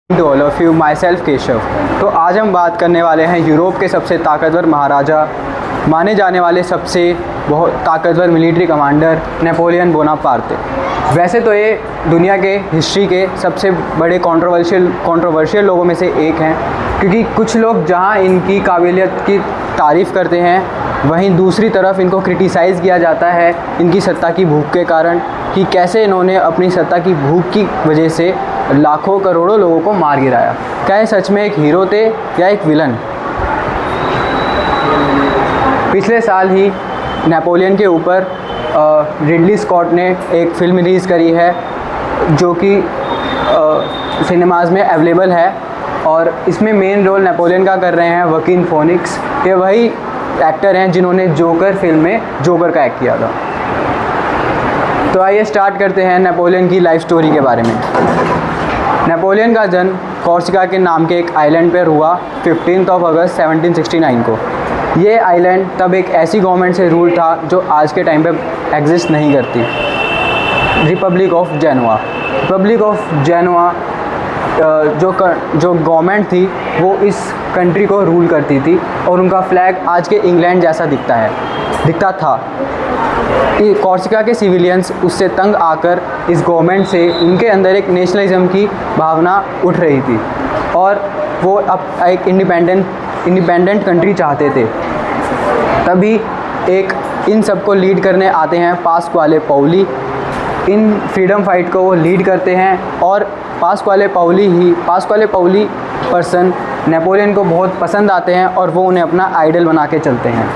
To all of you, my self Keshav. तो आज हम बात करने वाले हैं यूरोप के सबसे ताकतवर महाराजा, माने जाने वाले सबसे बहुत ताकतवर मिलिट्री कमांडर नेपोलियन बोनापार्टे। वैसे तो ये दुनिया के हिस्ट्री के सबसे बड़े कंट्रोवर्शियल लोगों में से एक हैं, क्योंकि कुछ लोग जहाँ इनकी काबिलियत की तारीफ़ करते हैं, वहीं दूसरी तरफ इनको क्रिटिसाइज़ किया जाता है इनकी सत्ता की भूख के कारण, कि कैसे इन्होंने अपनी सत्ता की भूख की वजह से लाखों करोड़ों लोगों को मार गिराया। क्या ये सच में एक हीरो थे या एक विलन? पिछले साल ही नेपोलियन के ऊपर रिडली स्कॉट ने एक फ़िल्म रिलीज़ करी है जो कि सिनेमाज़ में अवेलेबल है, और इसमें मेन रोल नेपोलियन का कर रहे हैं वकीन फोनिक्स। ये वही एक्टर हैं जिन्होंने जोकर फिल्म में जोकर का एक्ट किया था। तो आइए स्टार्ट करते हैं नेपोलियन की लाइफ स्टोरी के बारे में। नेपोलियन का जन्म कॉर्सिका के नाम के एक आइलैंड पर हुआ 15 अगस्त 1769 को। ये आइलैंड तब एक ऐसी गवर्नमेंट से रूल था जो आज के टाइम पे एग्जिस्ट नहीं करती, Republic of Genoa. Republic of Genoa जो गवर्नमेंट थी वो इस कंट्री को रूल करती थी, और उनका फ्लैग आज के इंग्लैंड जैसा दिखता था। कॉर्सिका के सिविलियंस उससे तंग आकर इस गवर्नमेंट से उनके अंदर एक नेशनलिज्म की भावना उठ रही थी, और वो अब एक इंडिपेंडेंट कंट्री चाहते थे। तभी इन सबको लीड करने आते हैं पास्क्वाले पाउली। इन फ्रीडम फाइट को वो लीड करते हैं, और पास्क्वाले पाउली पर्सन नेपोलियन को बहुत पसंद आते हैं, और वो उन्हें अपना आइडल बना के चलते हैं।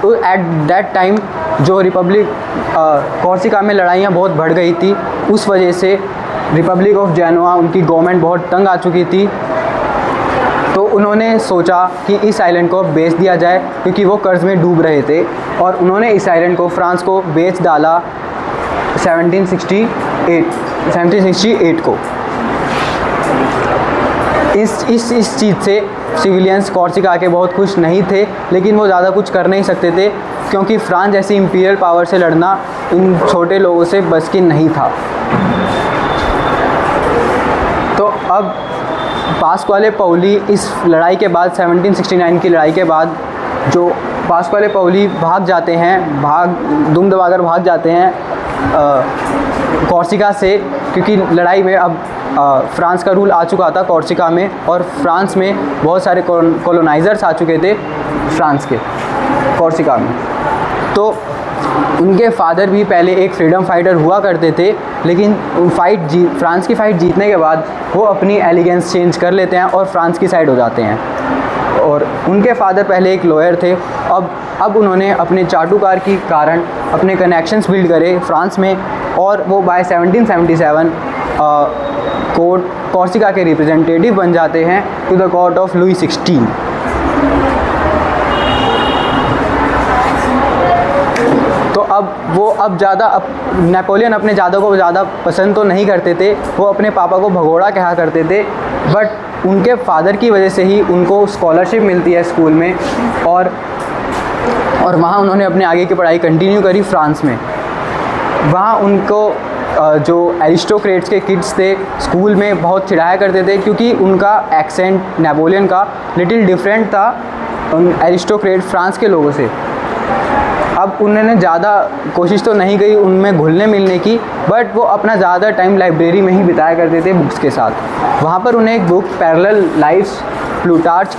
तो एट दैट टाइम जो कॉर्सिका में लड़ाइयाँ बहुत बढ़ गई थी, उस वजह से रिपब्लिक ऑफ जेनोआ उनकी गवर्नमेंट बहुत तंग आ चुकी थी। तो उन्होंने सोचा कि इस आइलैंड को बेच दिया जाए, क्योंकि वो कर्ज़ में डूब रहे थे, और उन्होंने इस आइलैंड को फ्रांस को बेच डाला 1768 को। इस चीज़ से सिविलियंस कॉर्सिका के बहुत खुश नहीं थे, लेकिन वो ज़्यादा कुछ कर नहीं सकते थे, क्योंकि फ्रांस जैसी इंपीरियल पावर से लड़ना इन छोटे लोगों से बस की नहीं था। तो अब पास्क्वाले पाउली इस लड़ाई के बाद 1769 की लड़ाई के बाद जो पास्क्वाले पाउली दुम दबाकर भाग जाते हैं कॉर्सिका से, क्योंकि लड़ाई में अब फ्रांस का रूल आ चुका था कॉर्सिका में, और फ्रांस में बहुत सारे कॉलोनाइज़र्स आ चुके थे फ्रांस के कॉर्सिका में। तो उनके फादर भी पहले एक फ्रीडम फाइटर हुआ करते थे, लेकिन फ्रांस की फ़ाइट जीतने के बाद वो अपनी एलिगेंस चेंज कर लेते हैं और फ्रांस की साइड हो जाते हैं। और उनके फादर पहले एक लॉयर थे, अब उन्होंने अपने चाटुकार के कारण अपने कनेक्शंस बिल्ड करे फ्रांस में, और वो बाय 1777 कॉर्सिका के रिप्रेजेंटेटिव बन जाते हैं to the court of Louis 16। तो अब नेपोलियन अपने ज़्यादा को ज़्यादा पसंद तो नहीं करते थे, वो अपने पापा को भगोड़ा कहा करते थे, बट उनके फादर की वजह से ही उनको स्कॉलरशिप मिलती है स्कूल में, और वहाँ उन्होंने अपने आगे की पढ़ाई कंटिन्यू करी फ्रांस में। वहाँ उनको जो एरिस्टोक्रेट्स के किड्स थे स्कूल में बहुत चिढ़ाया करते थे, क्योंकि उनका एक्सेंट नेपोलियन का लिटिल डिफरेंट था एरिस्टोक्रेट फ्रांस के लोगों से। अब उन्होंने ज़्यादा कोशिश तो नहीं की उनमें घुलने मिलने की, बट वो अपना ज़्यादा टाइम लाइब्रेरी में ही बिताया करते थे बुक्स के साथ। वहाँ पर उन्हें एक बुक पैरेलल लाइव्स प्लूटार्च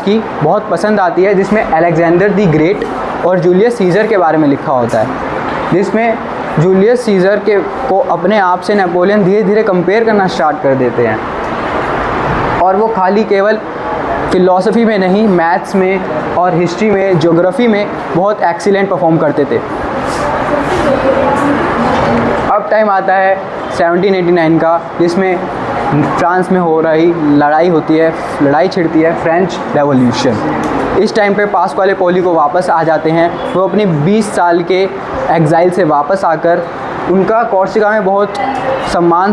की बहुत पसंद आती है, जिसमें अलेक्जेंडर द ग्रेट और जूलियस सीज़र के बारे में लिखा होता है, जिसमें जूलियस सीज़र को अपने आप से नेपोलियन धीरे धीरे कंपेयर करना स्टार्ट कर देते हैं, और वो खाली केवल फ़िलॉसफी में नहीं, मैथ्स में और हिस्ट्री में, ज्योग्राफी में बहुत एक्सीलेंट परफॉर्म करते थे। अब टाइम आता है 1789 का, जिसमें फ्रांस में हो रही लड़ाई छिड़ती है फ्रेंच रेवोल्यूशन। इस टाइम पे पास्क्वाले पाउली को वापस आ जाते हैं, वो अपने 20 साल के एग्ज़ाइल से वापस आकर उनका कॉर्सिका में बहुत सम्मान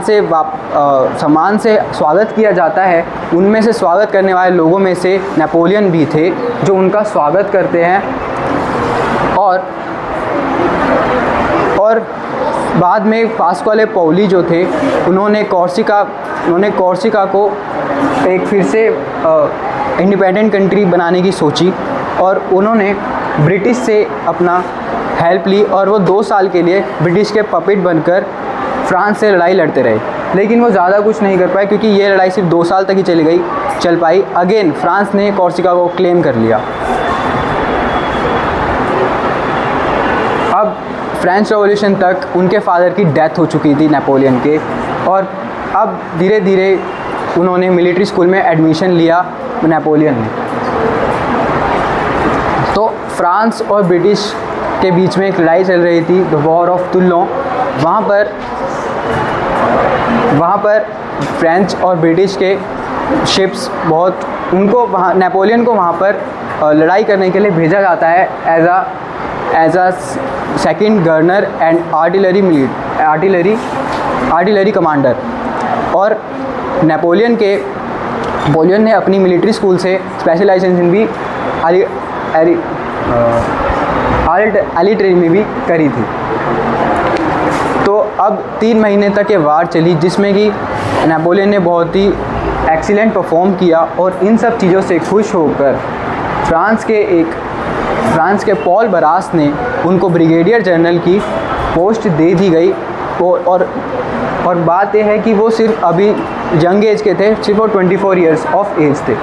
से स्वागत किया जाता है। उनमें से स्वागत करने वाले लोगों में से नेपोलियन भी थे, जो उनका स्वागत करते हैं, और बाद में पास्क्वाले पौली जो थे उन्होंने कोर्सिका को एक फिर से इंडिपेंडेंट कंट्री बनाने की सोची और उन्होंने ब्रिटिश से अपना हेल्प ली और वो 2 साल के लिए ब्रिटिश के पपेट बनकर फ्रांस से लड़ाई लड़ते रहे। लेकिन वो ज़्यादा कुछ नहीं कर पाए क्योंकि ये लड़ाई सिर्फ 2 साल तक ही चल पाई। अगेन फ्रांस ने कोर्सिका को क्लेम कर लिया। अब फ्रेंच रेवोल्यूशन तक उनके फादर की डेथ हो चुकी थी नेपोलियन के, और अब धीरे धीरे उन्होंने मिलिट्री स्कूल में एडमिशन लिया नेपोलियन ने। तो फ्रांस और ब्रिटिश के बीच में एक लड़ाई चल रही थी, द वॉर ऑफ टूलोन। वहाँ पर फ्रेंच और ब्रिटिश के शिप्स नेपोलियन को वहाँ पर लड़ाई करने के लिए भेजा जाता है as a second governor and artillery commander. और नेपोलियन ने अपनी मिलिट्री स्कूल से स्पेशलाइजेशन भी आर्टिलरी में भी करी थी। तो अब 3 महीने तक ये वार चली जिसमें कि नेपोलियन ने बहुत ही एक्सीलेंट परफॉर्म किया, और इन सब चीज़ों से खुश होकर फ्रांस के पॉल बरास ने उनको ब्रिगेडियर जनरल की पोस्ट दे दी गई। और बात यह है कि वो सिर्फ अभी यंग एज के थे, सिर्फ वो 24 ईयर्स ऑफ एज थे।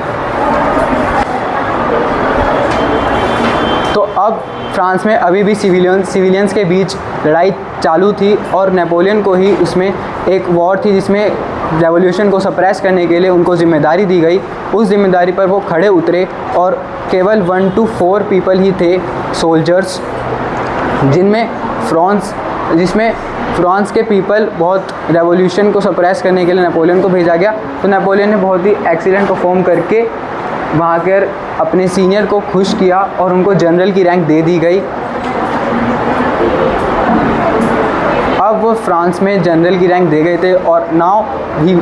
तो अब फ्रांस में अभी भी सिविलियंस के बीच लड़ाई चालू थी, और नेपोलियन को ही उसमें एक वॉर थी जिसमें रेवोल्यूशन को सप्रेस करने के लिए उनको जिम्मेदारी दी गई। उस जिम्मेदारी पर वो खड़े उतरे, और केवल 1 to 4 पीपल ही थे सोल्जर्स, जिसमें फ्रांस के पीपल बहुत रेवोल्यूशन को सप्रेस करने के लिए नेपोलियन को भेजा गया। तो नेपोलियन ने बहुत ही एक्सीलेंट परफॉर्म करके वहाँ कर अपने सीनियर को खुश किया और उनको जनरल की रैंक दे दी गई। अब वो फ्रांस में जनरल की रैंक दे गए थे, और now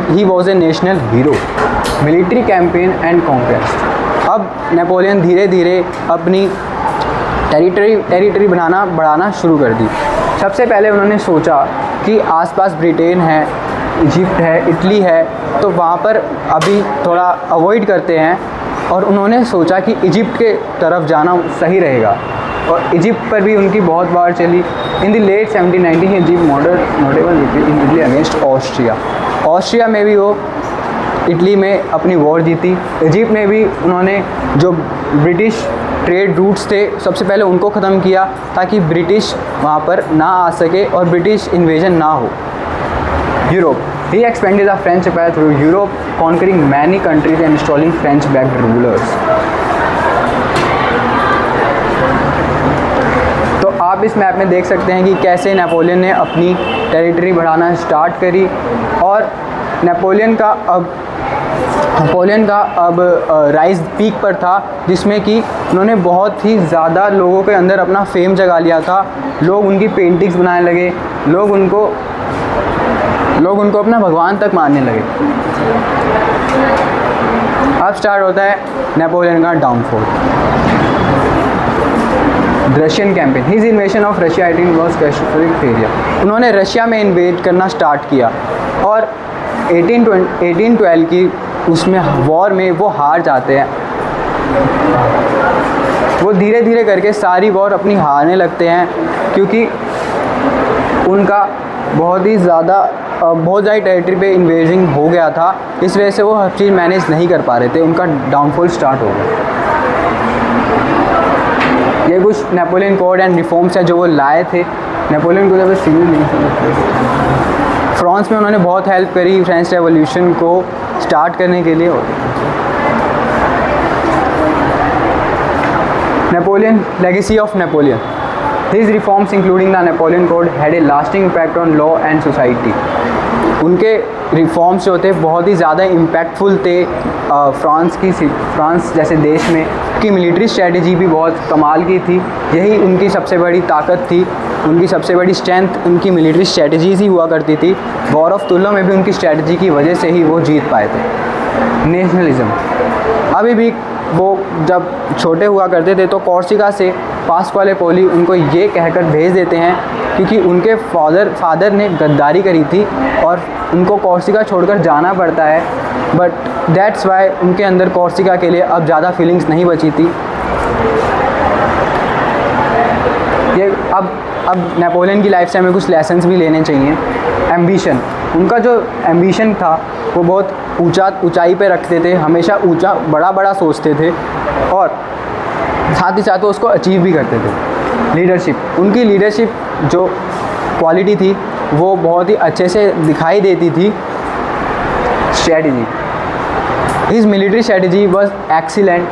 he was a national hero. Military campaign and conquest. अब नेपोलियन धीरे धीरे अपनी टेरिटरी बढ़ाना शुरू कर दी। सबसे पहले उन्होंने सोचा कि आसपास ब्रिटेन है, इजिप्ट है, इटली है, तो वहाँ पर अभी थोड़ा अवॉइड करते हैं, और उन्होंने सोचा कि इजिप्ट के तरफ जाना सही रहेगा, और इजिप्ट पर भी उनकी बहुत बार चली। In the late 1790 Egypt notable in Italy against Austria में भी वो इटली में अपनी वॉर जीती। इजिप्ट में भी उन्होंने जो ब्रिटिश ट्रेड रूट्स थे सबसे पहले उनको ख़त्म किया, ताकि ब्रिटिश वहाँ पर ना आ सके और ब्रिटिश इन्वेजन ना हो। Europe, he expanded the French empire through Europe, conquering many countries and installing French-backed rulers. तो आप इस मैप में देख सकते हैं कि कैसे नेपोलियन ने अपनी टेरिटरी बढ़ाना स्टार्ट करी, और नेपोलियन का अब राइज पीक पर था, जिसमें कि उन्होंने बहुत ही ज़्यादा लोगों के अंदर अपना फेम जगा लिया था। लोग उनकी पेंटिंग्स बनाने लगे, लोग उनको अपना भगवान तक मानने लगे। अब स्टार्ट होता है नेपोलियन का downfall. Russian campaign, his इन्वेशन of Russia 18 was catastrophic failure. उन्होंने रशिया में इन्वेड करना स्टार्ट किया, और 1812 की उसमें वॉर में वो हार जाते हैं। वो धीरे धीरे करके सारी वॉर अपनी हारने लगते हैं, क्योंकि उनका बहुत ज़्यादा टेरिटरी पे इन्वेजन हो गया था। इस वजह से वो हर चीज़ मैनेज नहीं कर पा रहे थे, उनका डाउनफॉल स्टार्ट हो गया। ये कुछ नेपोलियन कोड एंड रिफॉर्म्स है जो वो लाए थे। नेपोलियन को जब सिविल नहीं, फ्रांस में उन्होंने बहुत हेल्प करी फ्रेंच रेवोल्यूशन को स्टार्ट करने के लिए। Napoleon, legacy of Napoleon. His reforms including the Napoleon code had a lasting impact on law and society. उनके रिफॉर्म्स जो थे बहुत ही ज़्यादा इम्पैक्टफुल थे फ्रांस जैसे देश में, की मिलिट्री स्ट्रेटजी भी बहुत कमाल की थी। यही उनकी सबसे बड़ी ताकत थी, उनकी सबसे बड़ी स्ट्रेंथ उनकी मिलिट्री स्ट्रेटजीज़ ही हुआ करती थी। वॉर ऑफ टूलोन में भी उनकी स्ट्रेटजी की वजह से ही वो जीत पाए थे। नेशनलिज्म, अभी भी वो जब छोटे हुआ करते थे तो कोर्सिका से पास्क्वाले पौली उनको ये कहकर भेज देते हैं क्योंकि उनके फादर ने गद्दारी करी थी और उनको कॉर्सिका छोड़कर जाना पड़ता है, बट दैट्स वाई उनके अंदर कॉर्सिका के लिए अब ज़्यादा फीलिंग्स नहीं बची थी। ये अब नेपोलियन की लाइफ से हमें कुछ लेसन्स भी लेने चाहिए। एम्बिशन, उनका जो एम्बिशन था वो बहुत ऊंचाई पे रखते थे, हमेशा ऊंचा बड़ा सोचते थे और साथ ही साथ वो उसको अचीव भी करते थे। लीडरशिप, उनकी लीडरशिप जो क्वालिटी थी वो बहुत ही अच्छे से दिखाई देती थी। Strategy, his military strategy was excellent,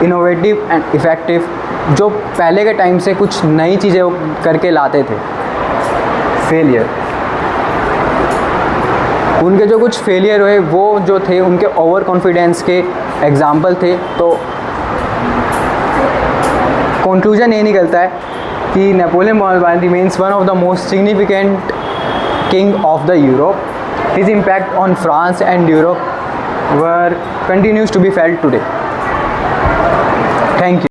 innovative and effective, जो पहले के टाइम से कुछ नई चीज़ें वो करके लाते थे। फेलियर, उनके जो कुछ फेलियर हुए वो जो थे उनके ओवर कॉन्फिडेंस के एग्जाम्पल थे। तो कंक्लूजन ये निकलता है कि Napoleon Bonaparte remains one of the most significant king of the Europe. His impact on France and Europe were continues to be felt today. Thank you.